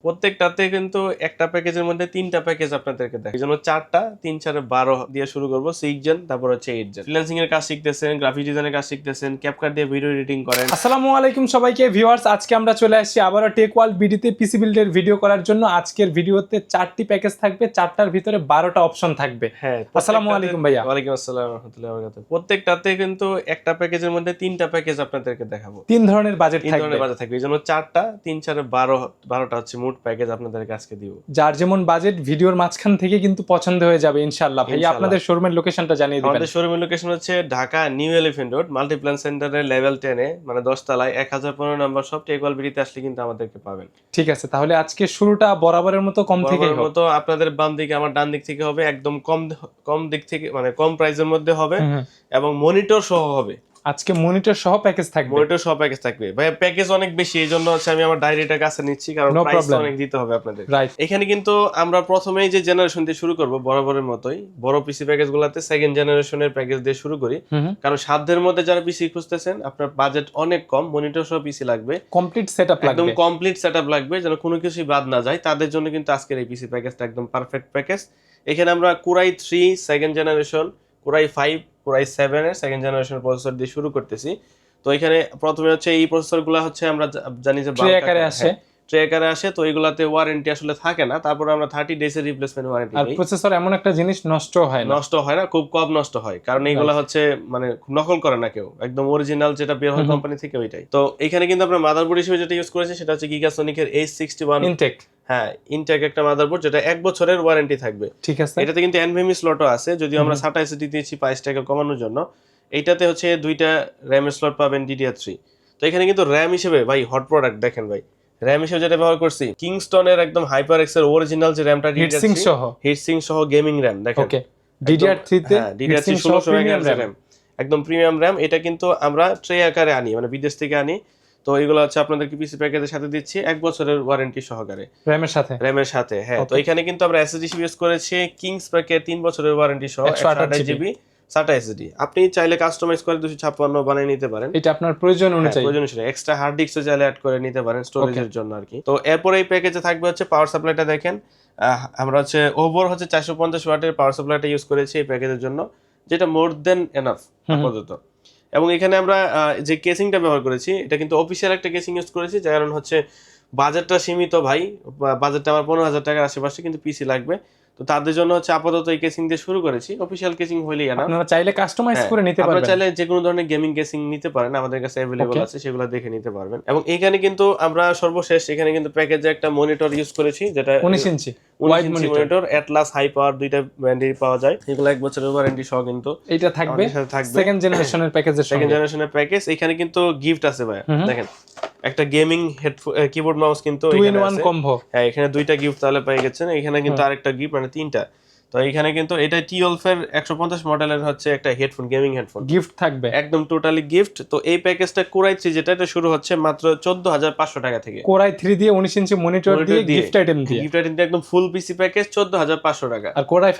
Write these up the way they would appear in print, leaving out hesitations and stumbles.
প্রত্যেকটাতে কিন্তু একটা প্যাকেজের মধ্যে 3টা প্যাকেজ আপনাদেরকে দেয়। এইজন্য 4টা 3 4 12 দিয়ে শুরু করব। 6 জেন তারপর হচ্ছে 8 জেন। ফ্রিল্যান্সিং এর কাজ শিখতেছেন, গ্রাফিক ডিজাইনের কাজ শিখতেছেন, ক্যাপকাট দিয়ে ভিডিও এডিটিং করেন। আসসালামু আলাইকুম সবাইকে ভিউয়ার্স, আজকে আমরা চলে আসছি আবারো টেক ওয়ার্ল্ড বিডিতে পিসি বিল্ডের ভিডিও করার জন্য। আজকের ভিডিওতে 4টি প্যাকেজ থাকবে, 4টার ভিতরে 12টা অপশন থাকবে। হ্যাঁ, আসসালামু আলাইকুম ভাইয়া। ওয়ালাইকুম আসসালাম ওয়া রাহমাতুল্লাহি ওয়া বারাকাতুহু। প্রত্যেকটাতে কিন্তু একটা প্যাকেজের মধ্যে 3টা প্যাকেজ আপনাদেরকে দেখাবো। 3 ধরনের বাজেট 3 থাকবে। ধরনের বাজেট থাকবে। এইজন্য 4টা 3 4 12টা হচ্ছে মোট প্যাকেজ আপনাদেরকে আজকে দিব। যার যেমন বাজেট ভিডিওর মাঝখান থেকে কিন্তু পছন্দ হয়ে যাবে ইনশাআল্লাহ। ভাইয়া আপনাদের শোরুমের লোকেশনটা জানিয়ে দিবেন। আমাদের শোরুমের লোকেশন হচ্ছে Dhaka new elephant road Multiplan সেন্টারের লেভেল 10 এ, মানে 10 তলায় 1015 নম্বর শপ। টেক ওয়ার্ল্ড বিডিতে আসলে কিন্তু আমাদেরকে পাবেন। ঠিক আছে, তাহলে আজকে শুরুটা বরাবরের মতো কম থেকেই বরাবরের হোক। মতো আপনাদের বাম দিকে আমার ডান দিক থেকে হবে, একদম কম দিক থেকে, মানে কম প্রাইসের মধ্যে হবে এবং মনিটর সহ হবে। আজকে মনিটর সহ প্যাকেজ থাকবে। মনিটর সহ প্যাকেজ থাকবে ভাই। প্যাকেজ অনেক বেশি, এইজন্য হচ্ছে আমি আমার ডায়েরিটা কাছে নিচ্ছি, কারণ প্রাইস অনেক দিতে হবে আপনাদের। এখানে কিন্তু আমরা প্রথমেই যে জেনারেশন দিয়ে শুরু করব বরাবরের মতোই, বড় পিসি প্যাকেজগুলোতে সেকেন্ড জেনারেশনের প্যাকেজ দিয়ে শুরু করি। কারণ সাধ্যের মধ্যে যারা পিসি খুঁজতেছেন, আপনার বাজেট অনেক কম, মনিটর সহ পিসি লাগবে, কমপ্লিট সেটআপ লাগবে, একদম কমপ্লিট সেটআপ লাগবে, যেন কোনো কিছুই বাদ না যায়, তাদের জন্য কিন্তু আজকের এই পিসি প্যাকেজটা একদম পারফেক্ট প্যাকেজ। এখানে আমরা core i 3 second generation, core i 5, core i 7 এর সেকেন্ড জেনারেশন প্রসেসর দিয়ে শুরু করতেছি। তো এখানে প্রথমে হচ্ছে এই প্রসেসরগুলো হচ্ছে আমরা জানি যে ট্রে আকারে আসে, ট্রে আকারে আসে, তো এগুলাতে ওয়ারেন্টি আসলে থাকে না। তারপর আমরা 30 ডেজ এর রিপ্লেসমেন্ট ওয়ারেন্টি দিই। আর প্রসেসর এমন একটা জিনিস নষ্ট হয় না, খুব কম নষ্ট হয়, কারণ এইগুলা হচ্ছে মানে নকল করে না কেউ, একদম অরিজিনাল যেটা বের হয় কোম্পানি থেকে ওইটাই। তো এখানে কিন্তু আমরা মাদারবোর্ড হিসেবে যেটা ইউজ করেছি সেটা হচ্ছে গিগাসনিকের H61 ইনটেক। হ্যাঁ, ইনটেক একটা মাদারবোর্ড, যেটা 1 বছরের ওয়ারেন্টি থাকবে। ঠিক আছে, এটাতে কিন্তু এনভিএমই স্লটও আছে, যদিও আমরা SATA SSD দিয়েছি প্রাইসটাকে কমানোর জন্য। এইটাতে হচ্ছে 2টা র‍্যাম স্লট পাবেন DDR3। তো এখানে কিন্তু র‍্যাম হিসেবে ভাই হট প্রোডাক্ট দেখেন ভাই, র‍্যাম হিসেবে যেটা ব্যবহার করছি কিংস্টনের একদম HyperX এর অরিজিনাল যে র‍্যামটা, হিটসিং সহ গেমিং র‍্যাম দেখেন। ওকে, DDR3 তে DDR3 1600 মেগাহার্জ র‍্যাম, একদম প্রিমিয়াম র‍্যাম। এটা কিন্তু আমরা ট্রে আকারে আনি, মানে বিদেশ থেকে আনি। তো এগুলো হচ্ছে আপনাদেরকে পিসি প্যাকেজের সাথে দিচ্ছি 1 বছরের ওয়ারেন্টি সহকারে, র‍্যামের সাথে। হ্যাঁ, তো এখানে কিন্তু আমরা এসএসডি ইউজ করেছি কিংস প্যাকের 3 বছরের ওয়ারেন্টি সহ 128 জিবি SATA SSD। আপনি চাইলে কাস্টমাইজ করে 256 বানিয়ে নিতে পারেন, এটা আপনার প্রয়োজন অনুযায়ী। এক্সট্রা হার্ড ডিস্কও চাইলে অ্যাড করে নিতে পারেন স্টোরেজের জন্য আর কি। তো এরপর এই প্যাকেজে থাকবে হচ্ছে পাওয়ার সাপ্লাইটা দেখেন। আমরা হচ্ছে ওভার হচ্ছে 450 ওয়াটের পাওয়ার সাপ্লাইটা ইউজ করেছি এই প্যাকেজের জন্য, যেটা মোর দেন এনাফ আপাতত। এবং এখানে আমরা যে কেসিংটা ব্যবহার করেছি, এটা কিন্তু অফিশিয়াল একটা কেসিং ইউজ করেছি, কারণ হচ্ছে বাজেটটা সীমিত ভাই, বাজেটটা আমার 15,000 টাকার আশেপাশে, কিন্তু পিসি লাগবে। তো তাদের জন্য হচ্ছে আপাতত এই কেসিং দিয়ে শুরু করেছি। অফিশিয়াল কেসিং হইলেই না, আপনারা চাইলে কাস্টমাইজ করে নিতে পারবেন। আপনারা চাইলে যে কোনো ধরনের গেমিং কেসিং নিতে পারেন, আমাদের কাছে अवेलेबल আছে, সেগুলো দেখে নিতে পারবেন। এবং এখানে কিন্তু আমরা সর্বশেষ এখানে কিন্তু প্যাকেজে একটা মনিটর ইউজ করেছি, যেটা 19 inch wide monitor, Atlas high power, দুইটা ব্র্যান্ডেরই পাওয়া যায়। এগুলো 1 বছরের ওয়ারেন্টি সহ কিন্তু এটা থাকবে সেকেন্ড জেনারেশনের প্যাকেজের সঙ্গে। সেকেন্ড জেনারেশনের প্যাকেজ। এখানে কিন্তু গিফট আছে ভাই, দেখেন একটা গেমিং হেডফোন, কিবোর্ড মাউস কিন্তু এখানে আছে। কম্বো। হ্যাঁ, এখানে 2টা গিফট তাহলে পেয়ে গেছেন। এখানে কিন্তু আরেকটা গিফট, মানে 3টা। তো এখানে কিন্তু এটা T12 এর 150 মডেলের হচ্ছে একটা হেডফোন, গেমিং হেডফোন গিফট থাকবে, একদম টোটালি গিফট। তো এই প্যাকেজটা কোরাই 3 যেটা, এটা শুরু হচ্ছে মাত্র 14,500 টাকা থেকে। কোরাই 3 দিয়ে 19 ইঞ্চি মনিটর দিয়ে গিফট আইটেম দিয়ে একদম ফুল পিসি প্যাকেজ 14,500 টাকা। আর কোরাই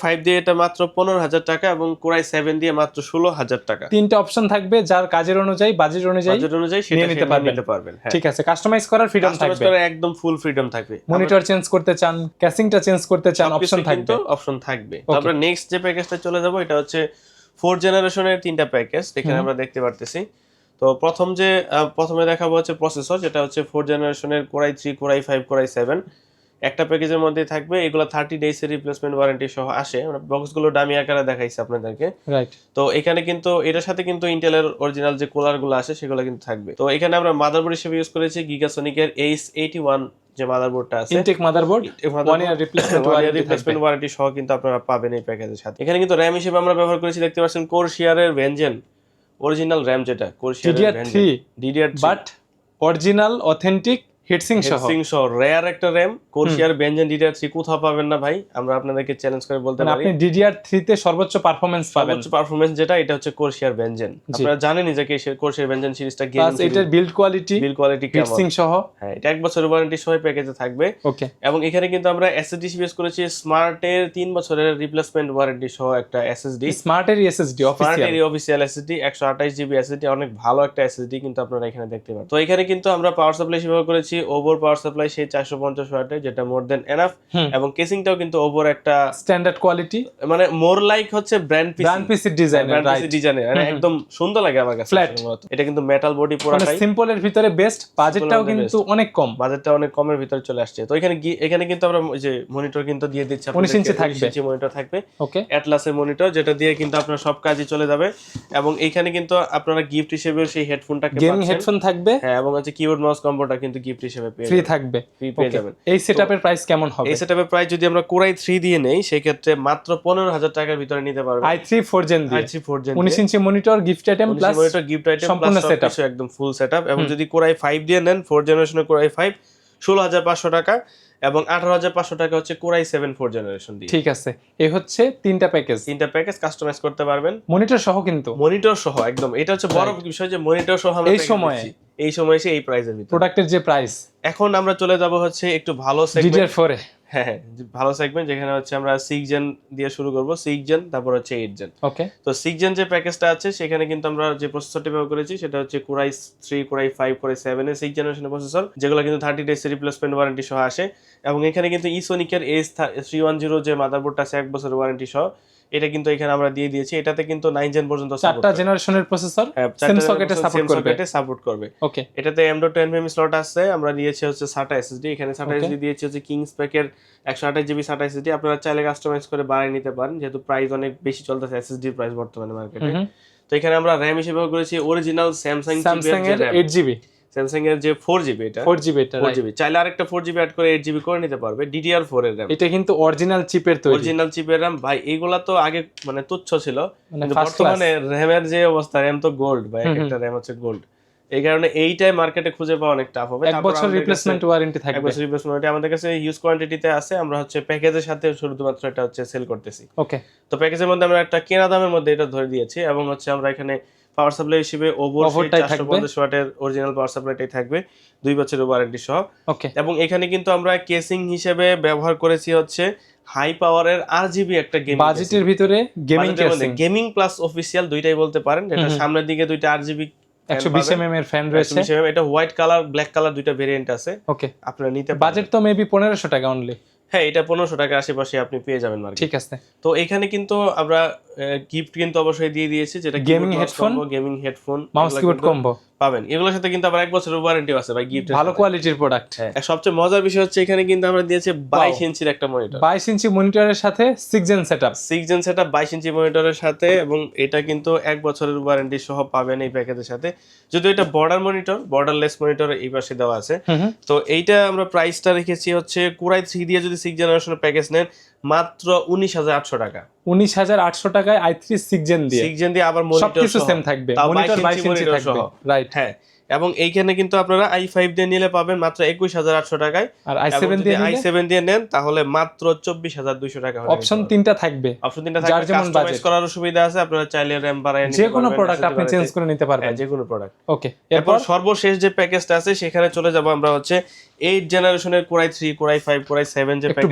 5 দিয়ে এটা মাত্র 15,000 টাকা, এবং কোরাই 7 দিয়ে মাত্র 16,000 টাকা। 3টা অপশন থাকবে, যার কাজের অনুযায়ী বাজেট অনুযায়ী সেটা নিতে পারবেন। ঠিক আছে, কাস্টমাইজ করার ফ্রিডম থাকবে, একদম ফুল ফ্রিডম থাকবে। মনিটর চেঞ্জ করতে চান, ক্যাসিংটা চেঞ্জ করতে চান, অপশন থাকবে। তারপরে নেক্সট যে প্যাকেজটা চলে যাব, এটা হচ্ছে 4 জেনারেশনের 3টা প্যাকেজ এখানে আমরা দেখতে পারতেছি। তো প্রথমে দেখাবো হচ্ছে প্রসেসর, যেটা হচ্ছে 4 জেনারেশনের কোরাই 3, কোরাই 5, কোরাই 7 একটা প্যাকেজের মধ্যে থাকবে। এগুলো 30 ডেজ এর রিপ্লেসমেন্ট ওয়ারেন্টি সহ আসে। আমরা বক্সগুলো ডামি আকারে দেখাইছি আপনাদেরকে, রাইট। তো এখানে কিন্তু এটার সাথে কিন্তু ইন্টেলের অরিজিনাল যে কুলারগুলো আসে সেগুলো কিন্তু থাকবে। তো এখানে আমরা মাদারবোর্ড হিসেবে ইউজ করেছি গিগাসনিকের H81 যে মাদারবোর্ডটা আছে, Intel motherboard, 1 year replacement warranty সহ কিন্তু আপনারা পাবেন এই প্যাকেজের সাথে। এখানে কিন্তু র‍্যাম হিসেবে আমরা ব্যবহার করেছি, দেখতে পাচ্ছেন কোরশিয়ারের ভেনজেন অরিজিনাল র‍্যাম, যেটা কোরশিয়ারের DDR3 but original authentic heat sink সহ রেয়ার একটা র‍্যাম। কোরশিয়ার ভেনজেন DDR3 কোথাও পাবেন না ভাই, আমরা আপনাদেরকে চ্যালেঞ্জ করে বলতে পারি। আপনি DDR3 তে সর্বোচ্চ পারফরম্যান্স পাবেন, যেটা এটা হচ্ছে কোরশিয়ার ভেনজেন। আপনারা জানেনই যে কোরশিয়ার ভেনজেন সিরিজটা গেমিং, এটার বিল্ড কোয়ালিটি হিটসিং সহ, হ্যাঁ, এটা 1 বছরের ওয়ারেন্টি সহ প্যাকেজে থাকবে। ওকে। এবং এখানে কিন্তু আমরা এসএসডি ইউজ করেছি স্মার্টের 3 বছরের রিপ্লেসমেন্ট ওয়ারেন্টি সহ একটা এসএসডি, স্মার্টের SSD official SSD 128 GB SSD, অনেক ভালো একটা এসএসডি কিন্তু আপনারা এখানে দেখতে পাচ্ছেন। তো এখানে কিন্তু আমরা পাওয়ার সাপ্লাই ব্যবহার করেছি করেছি ওভোর পাওয়ার সাপ্লাই সেই 450 ওয়াটের, যেটা মোর দেন এনাফ, এবং কেসিংটাও কিন্তু ওভোর একটা স্ট্যান্ডার্ড কোয়ালিটি, মানে মোর লাইক হচ্ছে ব্র্যান্ড পিসি ডিজাইন, ডিজাইনের, একদম সুন্দর লাগে আমার কাছে। ফ্ল্যাট, এটা কিন্তু মেটাল বডি পুরোটাই সিম্পলের ভিতরে বেস্ট, বাজেটটাও কিন্তু অনেক কম, বাজেটটা অনেক কমের ভিতরে চলে আসছে। তো এখানে কিন্তু আমরা যে মনিটর কিন্তু দিয়ে দিচ্ছি, 19 ইঞ্চি থাকবে, 19 ইঞ্চি মনিটর থাকবে, ওকে, অ্যাটলাসের মনিটর, যেটা দিয়ে কিন্তু আপনার সব কাজই চলে যাবে। এবং এইখানে কিন্তু আপনারা গিফট হিসেবে সেই হেডফোনটাকে গেমিং হেডফোন থাকবে, হ্যাঁ, এবং হচ্ছে কিবোর্ড মাউস কম্বোটা কিন্তু গিফট হিসেবে ফ্রি থাকবে, পেয়ে যাবেন। এই সেটআপের প্রাইস কেমন হবে? এই সেটআপের প্রাইস যদি আমরা কোরাই 3 দিয়ে নেই, সেই ক্ষেত্রে মাত্র 15,000 টাকার ভিতরে নিতে পারবেন। i3 4 জেন দিয়ে, i3 4 gen 19 inch monitor, gift item plus monitor, gift item সম্পূর্ণ প্লাস সেটআপ, একদম ফুল সেটআপ। এবং যদি কোরাই 5 দিয়ে নেন, 4 জেনারেশনের কোরাই 5, 16,500 টাকা, এবং 18,500 টাকা হচ্ছে কোরাই 7 4 জেনারেশন দিয়ে। ঠিক আছে, এই হচ্ছে তিনটা প্যাকেজ কাস্টমাইজ করতে পারবেন, মনিটর সহ, কিন্তু মনিটর সহ একদম। এটা হচ্ছে বড় বিষয় যে মনিটর সহ আমরা এই সময় এসে এই প্রাইসের ভিতরে প্রোডাক্টের যে প্রাইস। এখন আমরা চলে যাব হচ্ছে একটু ভালো সেগমেন্ট, DDR4 এ, হ্যাঁ ভালো সেগমেন্ট, যেখানে হচ্ছে আমরা 6 জেন দিয়ে শুরু করব, 6 জেন, তারপর হচ্ছে 8 জেন। ওকে, তো 6 জেন যে প্যাকেজটা আছে, সেখানে কিন্তু আমরা যে প্রসেসরটি ব্যবহার করেছি সেটা হচ্ছে কোরাই 3, কোরাই 5, কোরাই 7 এর 6 জেনারেশনের প্রসেসর, যেগুলো কিন্তু 30 ডেজ রিপ্লেসমেন্ট ওয়ারেন্টি সহ আসে। এবং এখানে কিন্তু ইসোনিকের S310 যে মাদারবোর্ডটা আছে 1 বছরের ওয়ারেন্টি সহ, এটা কিন্তু এখানে আমরা দিয়ে দিয়েছি। এটাতে কিন্তু 9 জেন পর্যন্ত চারটা জেনারেশনের প্রসেসর সেম সকেটে সাপোর্ট করবে। ওকে, এটাতে M.2 NVMe স্লট আছে, আমরা দিয়েছি হচ্ছে SATA SSD, এখানে SATA SSD দিয়েছি হচ্ছে কিংস প্যাকের 128 জিবি SATA SSD। আপনারা চাইলে কাস্টমাইজ করে বাড়িয়ে নিতে পারেন, যেহেতু প্রাইস অনেক বেশি চলতেছে SSD এর প্রাইস বর্তমানে মার্কেটে। তো এখানে আমরা RAM হিসেবে ব্যবহার করেছি অরিজিনাল স্যামসাং এর 8GB, স্যামসাং এর যে 4GB, এটা 4GB, চাইলে আরেকটা 4GB অ্যাড করে 8GB করে নিতে পারবে। DDR4 এর RAM, এটা কিন্তু অরিজিনাল চিপের তৈরি, অরিজিনাল চিপের RAM ভাই। এইগুলা তো আগে মানে তুচ্ছ ছিল, কিন্তু বর্তমানে RAM এর যে অবস্থা, RAM তো গোল্ড ভাই, একটা RAM হচ্ছে গোল্ড। এই কারণে এইটাই মার্কেটে খুঁজে পাওয়া অনেক টাফ হবে। 1 বছর রিপ্লেসমেন্ট ওয়ারেন্টি থাকবে, 1 বছর রিপ্লেসমেন্ট ওয়ারেন্টি আমাদের কাছে হিউজ কোয়ান্টিটিতে আছে। আমরা হচ্ছে প্যাকেজের সাথে শুধুমাত্র এটা হচ্ছে সেল করতেছি। ওকে, তো প্যাকেজের মধ্যে আমরা একটা কেনা দামের মধ্যে এটা ধরে দিয়েছি, এবং হচ্ছে আমরা এখানে পাওয়ার সাপ্লাই হিসেবে ওভোর 450 ওয়াটের অরিজিনাল পাওয়ার সাপ্লাইটাই থাকবে 2 বছরের ওয়ারেন্টি সহ। ওকে, এবং এখানে কিন্তু আমরা কেসিং হিসেবে ব্যবহার করেছি হচ্ছে হাই পাওয়ারের RGB একটা গেমিং, বাজেটের ভিতরে gaming casing, gaming plus official দুইটাই বলতে পারেন। যেটা সামনের দিকে দুইটা RGB 120 mm এর ফ্যান রয়েছে, এটা হোয়াইট কালার, ব্ল্যাক কালার দুইটা ভেরিয়েন্ট আছে। ওকে, আপনারা নিতে বাজেট তো মেবি 1500 টাকা অনলি। হ্যাঁ, এটা 1500 টাকার আশেপাশে আপনি পেয়ে যাবেন মার্কেটে। ঠিক আছে, তো এখানে কিন্তু আমরা গিফট কিন্তু অবশ্যই দিয়ে দিয়েছি, যেটা gaming headphone, mouse keyboard combo পাবেন। এগুলোর সাথে কিন্তু আবার 1 বছরের ওয়ারেন্টি আছে ভাই গিফটের, ভালো কোয়ালিটির প্রোডাক্ট। হ্যাঁ, সবচেয়ে মজার বিষয় হচ্ছে এখানে কিন্তু আমরা দিয়েছি 22 ইঞ্চির একটা মনিটর, 22 ইঞ্চি মনিটরের সাথে 6 জেন সেটআপ, 22 ইঞ্চি মনিটরের সাথে, এবং এটা কিন্তু 1 বছরের ওয়ারেন্টি সহ পাবেন এই প্যাকেজের সাথে। যদি এটা বর্ডারলেস মনিটর এই পাশে দেওয়া আছে। তো এইটা আমরা প্রাইসটা রেখেছি হচ্ছে কোরাই 3 দিয়ে যদি 6 জেনারেশনের প্যাকেজ নেন মাত্র 19,800 টাকা। 19,800 টাকায় i3 6 জেন দিয়ে আবার মনিটর সবকিছু সেম থাকবে, মনিটর 22 ইঞ্চি থাকবে, রাইট। হ্যাঁ, এবং এইখানে কিন্তু আপনারা i5 দিয়ে নিলে পাবেন মাত্র 21,800 টাকায়, আর i7 দিয়ে নেন তাহলে মাত্র 24,200 টাকা হবে। অপশন তিনটা থাকবে, যার যেমন কাস্টমাইজ করার সুবিধা আছে। আপনারা চাইলে RAM বাড়ায় নিতে যে পারবেন, কোনো প্রোডাক্ট আপনি চেঞ্জ করে নিতে পারবেন, যে কোনো প্রোডাক্ট। ওকে, এরপর সর্বশেষ যে প্যাকেজটা আছে সেখানে চলে যাব আমরা হচ্ছে 8 জেনারেশনের কোরাই 3, কোরাই 5, কোরাই 7 যে প্যাকেজ,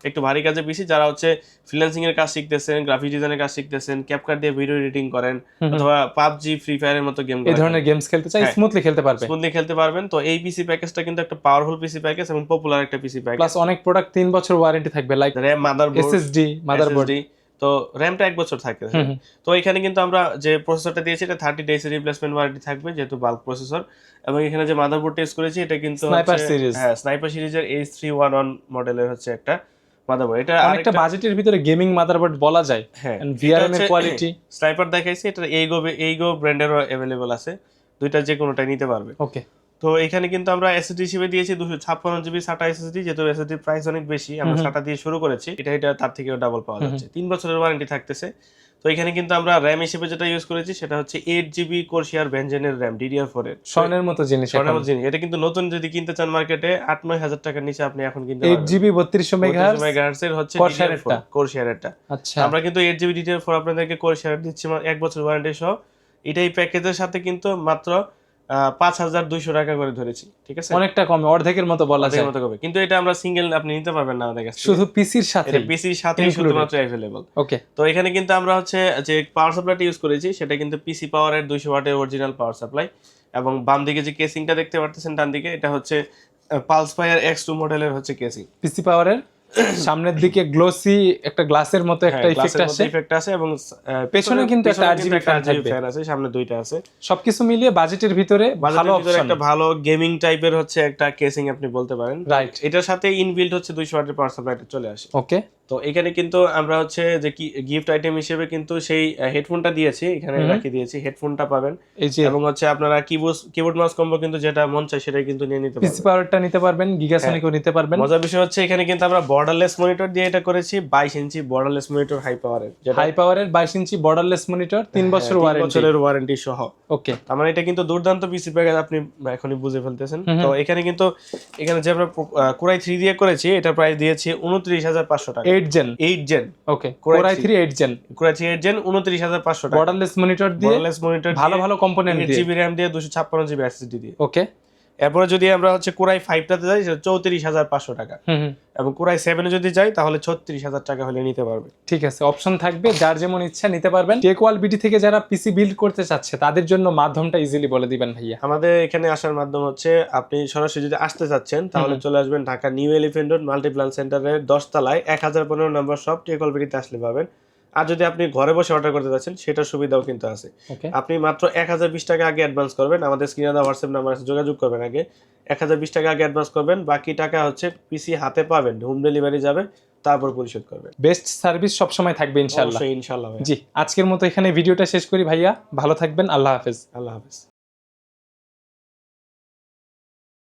একটু ভারী কাজের পিসি, যারা হচ্ছে ফ্রিল্যান্সিং এর কাজ শিখতেছেন, গ্রাফিক ডিজাইনের কাজ শিখতেছেন, ক্যাপকাট দিয়ে ভিডিও এডিটিং করেন, অথবা PUBG, ফ্রি ফায়ারের মতো গেম, এই ধরনের গেমস খেলতে চাই, স্মুথলি খেলতে পারবেন। তো এই পিসি প্যাকেজটা কিন্তু একটা পাওয়ারফুল পিসি প্যাকেজ এবং পপুলার একটা পিসি প্যাকেজ, প্লাস অনেক প্রোডাক্ট 3 বছর ওয়ারেন্টি থাকবে, লাইক RAM, মাদারবোর্ড, মাদারবোর্ড। তো র‍্যামটা 1 বছর থাকে। তো এখানে কিন্তু আমরা যে প্রসেসরটা দিয়েছি এটা 30 ডেজ রিপ্লেসমেন্ট ওয়ারেন্টি থাকবে, যেহেতু বাল্ক প্রসেসর। এবং এখানে যে মাদারবোর্ড টেস্ট করেছি এটা কিন্তু স্নাইপার সিরিজের H311 মডেলের হচ্ছে একটা মাদারবোর্ড। এটা অনেকটা বাজেটের ভিতরে গেমিং মাদারবোর্ড বলা যায়। এন্ড VRM এর কোয়ালিটি, স্নাইপার দেখাইছি, এটা এইগো ব্র্যান্ডেরও अवेलेबल আছে, দুইটা যে কোনোটাই নিতে পারবে। ওকে, তো এখানে কিন্তু আমরা SSD হিসেবে দিয়েছি 256 জিবি SATA SSD, যেহেতু SSD প্রাইস অনেক বেশি, আমরা SATA দিয়ে শুরু করেছি, এটা তার থেকেও ডাবল পাওয়া যাচ্ছে, 3 বছরের ওয়ারেন্টি থাকতেছে। তো এখানে কিন্তু আমরা RAM হিসেবে যেটা ইউজ করেছি সেটা হচ্ছে 8GB Corsair Vengeance RAM DDR4 এর, স্বর্ণের মতো জিনিস। এটা কিন্তু নতুন যদি কিনতে চান মার্কেটে 8-9 হাজার টাকার নিচে আপনি এখন কিনতে পারবেন। 8GB 3200 মেগাহার্টজ এর হচ্ছে Corsair এটা। আচ্ছা, আমরা কিন্তু 8GB DDR4 আপনাদেরকে Corsair দিচ্ছি 1 বছর ওয়ারেন্টি সহ। এটাই প্যাকেজের সাথে কিন্তু মাত্র 5,200 টাকা করে ধরেছি, ঠিক আছে, অনেকটা কমে, অর্ধেকের মতো বলা যায়। কিন্তু এটা আমরা সিঙ্গেল আপনি নিতে পারবেন না আমাদের কাছে, শুধু পিসির সাথে, পিসির সাথেই শুধুমাত্র अवेलेबल। ওকে, তো এখানে কিন্তু আমরা হচ্ছে যে পাওয়ার সাপ্লাইটা ইউজ করেছি সেটা কিন্তু পিসি পাওয়ারের 200 ওয়াটের অরিজিনাল পাওয়ার সাপ্লাই, এবং বাম দিকে যে কেসিংটা দেখতে পারতেছেন ডান দিকে, এটা হচ্ছে পালসফায়ার X2 মডেলের হচ্ছে কেসিং। পিসি পাওয়ারের সামনের দিকে গ্লোসি একটা গ্লাসের মতো একটা ইফেক্ট আসে এবং পেছনে কিন্তু একটা RGB ফ্যান আছে, সামনে দুইটা আছে। সবকিছু মিলিয়ে বাজেটের ভিতরে ভালো অপশন, একটা ভালো গেমিং টাইপের হচ্ছে একটা কেসিং আপনি বলতে পারেন। রাইট। এটার সাথে ইনবিল্ট হচ্ছে 200 ওয়াটের পাওয়ার সাপ্লাইটা চলে আসে। ওকে। তো এখানে কিন্তু আমরা হচ্ছে যে গিফট আইটেম হিসেবে কিন্তু সেই হেডফোনটা দিয়েছি, এখানে রাখি দিয়েছি, হেডফোনটা পাবেন। এবং হচ্ছে আপনারা কিবোর্ড মাউস কম্বো কিন্তু যেটা মন চায় সেটাই কিন্তু নিয়ে নিতে পারবেন। পিসি পাওয়ারটা নিতে পারবেন, গিগাসনিকও নিতে পারবেন। মজার বিষয় হচ্ছে এখানে কিন্তু আমরা বর্ডারলেস মনিটর দিয়ে এটা করেছি, 22 ইঞ্চি বর্ডারলেস মনিটর হাই পাওয়ারের, হাই পাওয়ারের 22 ইঞ্চি বর্ডারলেস মনিটর, 3 বছর ওয়ারেন্টি, 3 বছরের ওয়ারেন্টি সহ। ওকে। তার মানে এটা কিন্তু দুর্দান্ত পিসি প্যাকেজ, আপনি এখনই বুঝে ফেলতেছেন। তো এখানে যে আমরা কোরাই 3 দিয়ে করেছি, এটা প্রাইস দিয়েছি 29500 টাকা। 8 জেন ওকে, কোরাই 3 8 জেন 29500 টাকা। বর্ডারলেস মনিটর দিয়ে, ভালো ভালো কম্পোনেন্ট দিয়ে, জিবি র‍্যাম দিয়ে, 256 জিবি এসএসডি দিয়ে। ওকে। এরপরে যদি আমরা হচ্ছে কোরাই 5 টাতে যাই, সেটা 34500 টাকা। এবং কোরাই 7 এ যদি যাই তাহলে 36000 টাকা হলে নিতে পারবে। ঠিক আছে, অপশন থাকবে, যার যেমন ইচ্ছা নিতে পারবেন। টেকওয়াল বিডি থেকে যারা পিসি বিল্ড করতে চাচ্ছে তাদের জন্য মাধ্যমটা ইজিলি বলে দিবেন ভাইয়া। আমাদের এখানে আসার মাধ্যম হচ্ছে, আপনি সরাসরি যদি আসতে চাচ্ছেন তাহলে চলে আসবেন Dhaka new elephant road Multiplan সেন্টারের 10 তলায় 1015 নম্বর শপ টেকওয়াল বিডিতে আসলে পাবেন। আর যদি আপনি ঘরে বসে অর্ডার করতে চাচ্ছেন সেটার সুবিধাও কিন্তু আছে। আপনি মাত্র 1020 টাকা আগে অ্যাডভান্স করবেন, আমাদের স্ক্রিনে দেওয়া হোয়াটসঅ্যাপ নাম্বার আছে, যোগাযোগ করবেন। আগে 1020 টাকা আগে অ্যাডভান্স করবেন, বাকি টাকা হচ্ছে পিসি হাতে পাবেন, হোম ডেলিভারি যাবে, তারপর পরিশোধ করবেন। বেস্ট সার্ভিস সবসময় থাকবে ইনশাআল্লাহ। ইনশাআল্লাহ। জি, আজকের মতো এখানে ভিডিওটা শেষ করি ভাইয়া, ভালো থাকবেন, আল্লাহ হাফেজ। আল্লাহ হাফেজ।